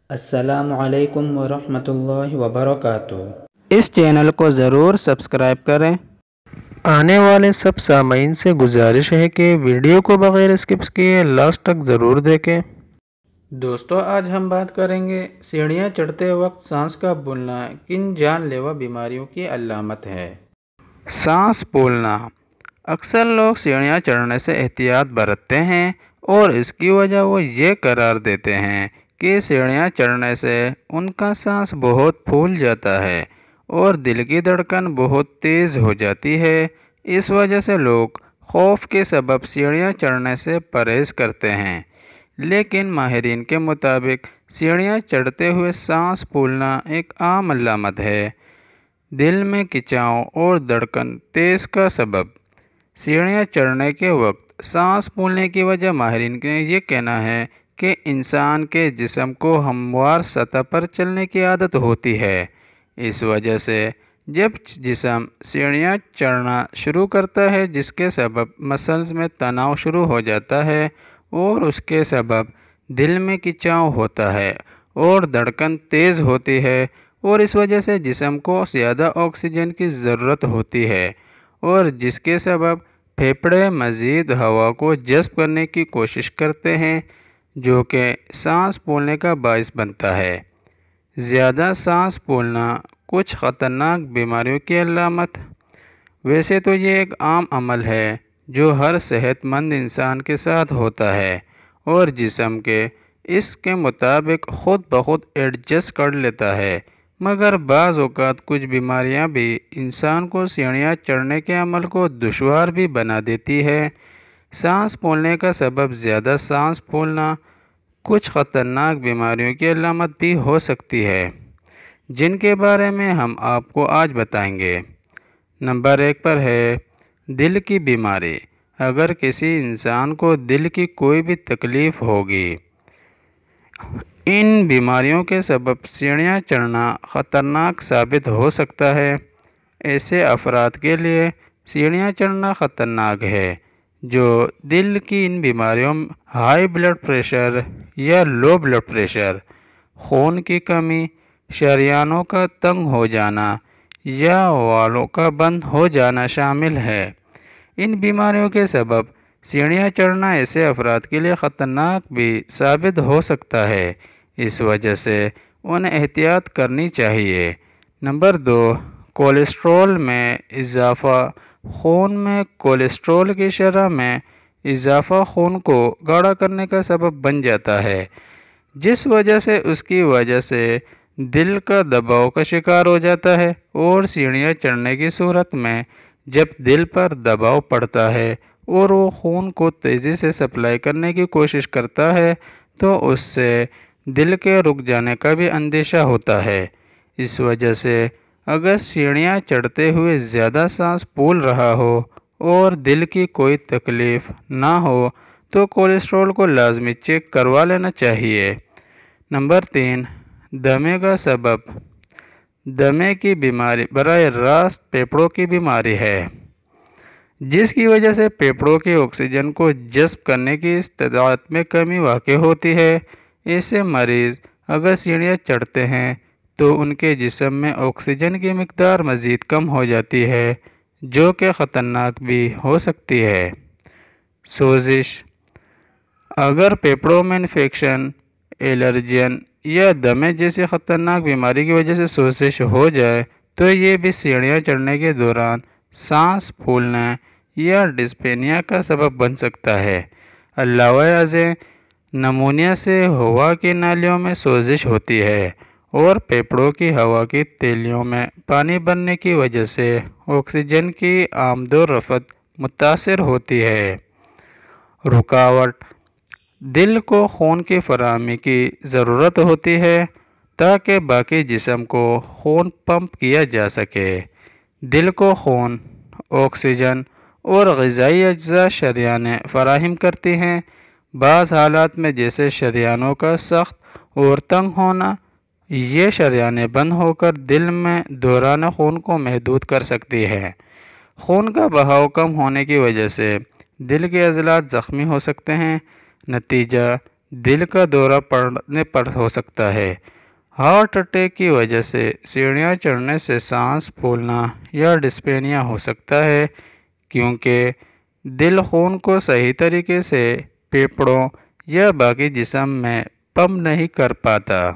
السلام علیکم ورحمۃ اللہ وبرکاتہ۔ اس چینل کو ضرور سبسکرائب کریں۔ آنے والے سب سامعین سے گزارش ہے کہ ویڈیو کو بغیر اسکپس کیے لاسٹ تک ضرور دیکھیں۔ دوستو، آج ہم بات کریں گے سیڑھیاں چڑھتے وقت سانس کا پھولنا کن جان لیوا بیماریوں کی علامت ہے۔ سانس پھولنا۔ اکثر لوگ سیڑھیاں چڑھنے سے احتیاط برتتے ہیں اور اس کی وجہ وہ یہ قرار دیتے ہیں کہ سیڑھیاں چڑھنے سے ان کا سانس بہت پھول جاتا ہے اور دل کی دھڑکن بہت تیز ہو جاتی ہے۔ اس وجہ سے لوگ خوف کے سبب سیڑھیاں چڑھنے سے پرہیز کرتے ہیں، لیکن ماہرین کے مطابق سیڑھیاں چڑھتے ہوئے سانس پھولنا ایک عام علامت ہے۔ دل میں کھنچاؤ اور دھڑکن تیز کا سبب۔ سیڑھیاں چڑھنے کے وقت سانس پھولنے کی وجہ ماہرین کا یہ کہنا ہے کہ انسان کے جسم کو ہموار سطح پر چلنے کی عادت ہوتی ہے۔ اس وجہ سے جب جسم سیڑھیاں چڑھنا شروع کرتا ہے، جس کے سبب مسلز میں تناؤ شروع ہو جاتا ہے اور اس کے سبب دل میں کھنچاؤ ہوتا ہے اور دھڑکن تیز ہوتی ہے، اور اس وجہ سے جسم کو زیادہ آکسیجن کی ضرورت ہوتی ہے، اور جس کے سبب پھیپھڑے مزید ہوا کو جذب کرنے کی کوشش کرتے ہیں، جو کہ سانس پھولنے کا باعث بنتا ہے۔ زیادہ سانس پھولنا کچھ خطرناک بیماریوں کی علامت۔ ویسے تو یہ ایک عام عمل ہے جو ہر صحت مند انسان کے ساتھ ہوتا ہے اور جسم کے اس کے مطابق خود بخود ایڈجسٹ کر لیتا ہے، مگر بعض اوقات کچھ بیماریاں بھی انسان کو سیڑھیاں چڑھنے کے عمل کو دشوار بھی بنا دیتی ہے۔ سانس پھولنے کا سبب زیادہ سانس پھولنا کچھ خطرناک بیماریوں کی علامت بھی ہو سکتی ہے، جن کے بارے میں ہم آپ کو آج بتائیں گے۔ نمبر 1 پر ہے دل کی بیماری۔ اگر کسی انسان کو دل کی کوئی بھی تکلیف ہوگی، ان بیماریوں کے سبب سیڑھیاں چڑھنا خطرناک ثابت ہو سکتا ہے۔ ایسے افراد کے لیے سیڑھیاں چڑھنا خطرناک ہے جو دل کی ان بیماریوں ہائی بلڈ پریشر یا لو بلڈ پریشر، خون کی کمی، شریانوں کا تنگ ہو جانا یا والوں کا بند ہو جانا شامل ہے۔ ان بیماریوں کے سبب سیڑھیاں چڑھنا ایسے افراد کے لیے خطرناک بھی ثابت ہو سکتا ہے، اس وجہ سے انہیں احتیاط کرنی چاہیے۔ نمبر 2، کولیسٹرول میں اضافہ۔ خون میں کولیسٹرول کی شرح میں اضافہ خون کو گاڑھا کرنے کا سبب بن جاتا ہے، جس وجہ سے اس کی وجہ سے دل کا دباؤ کا شکار ہو جاتا ہے، اور سیڑھیاں چڑھنے کی صورت میں جب دل پر دباؤ پڑتا ہے اور وہ خون کو تیزی سے سپلائی کرنے کی کوشش کرتا ہے تو اس سے دل کے رک جانے کا بھی اندیشہ ہوتا ہے۔ اس وجہ سے اگر سیڑھیاں چڑھتے ہوئے زیادہ سانس پھول رہا ہو اور دل کی کوئی تکلیف نہ ہو تو کولیسٹرول کو لازمی چیک کروا لینا چاہیے۔ نمبر 3، دمے کا سبب۔ دمے کی بیماری براہ راست پھیپھڑوں کی بیماری ہے، جس کی وجہ سے پھیپھڑوں کی آکسیجن کو جذب کرنے کی استطاعت میں کمی واقع ہوتی ہے۔ ایسے مریض اگر سیڑھیاں چڑھتے ہیں تو ان کے جسم میں آکسیجن کی مقدار مزید کم ہو جاتی ہے، جو کہ خطرناک بھی ہو سکتی ہے۔ سوزش۔ اگر پھیپھڑوں میں انفیکشن، الرجن یا دمے جیسی خطرناک بیماری کی وجہ سے سوزش ہو جائے تو یہ بھی سیڑھیاں چڑھنے کے دوران سانس پھولنے یا ڈسپینیا کا سبب بن سکتا ہے۔ علاوہ ازیں نمونیا سے ہوا کی نالیوں میں سوزش ہوتی ہے اور پھیپھڑوں کی ہوا کی تیلیوں میں پانی بھرنے کی وجہ سے آکسیجن کی آمد و رفت متاثر ہوتی ہے۔ رکاوٹ۔ دل کو خون کی فراہمی کی ضرورت ہوتی ہے تاکہ باقی جسم کو خون پمپ کیا جا سکے۔ دل کو خون، آکسیجن اور غذائی اجزاء شریانیں فراہم کرتی ہیں۔ بعض حالات میں جیسے شریانوں کا سخت اور تنگ ہونا، یہ شریانیں بند ہو کر دل میں دوران خون کو محدود کر سکتی ہیں۔ خون کا بہاؤ کم ہونے کی وجہ سے دل کے عضلات زخمی ہو سکتے ہیں۔ نتیجہ: دل کا دورہ پڑنے پر ہو سکتا ہے۔ ہارٹ اٹیک کی وجہ سے سیڑھیاں چڑھنے سے سانس پھولنا یا ڈسپینیا ہو سکتا ہے، کیونکہ دل خون کو صحیح طریقے سے پھیپھڑوں یا باقی جسم میں پمپ نہیں کر پاتا۔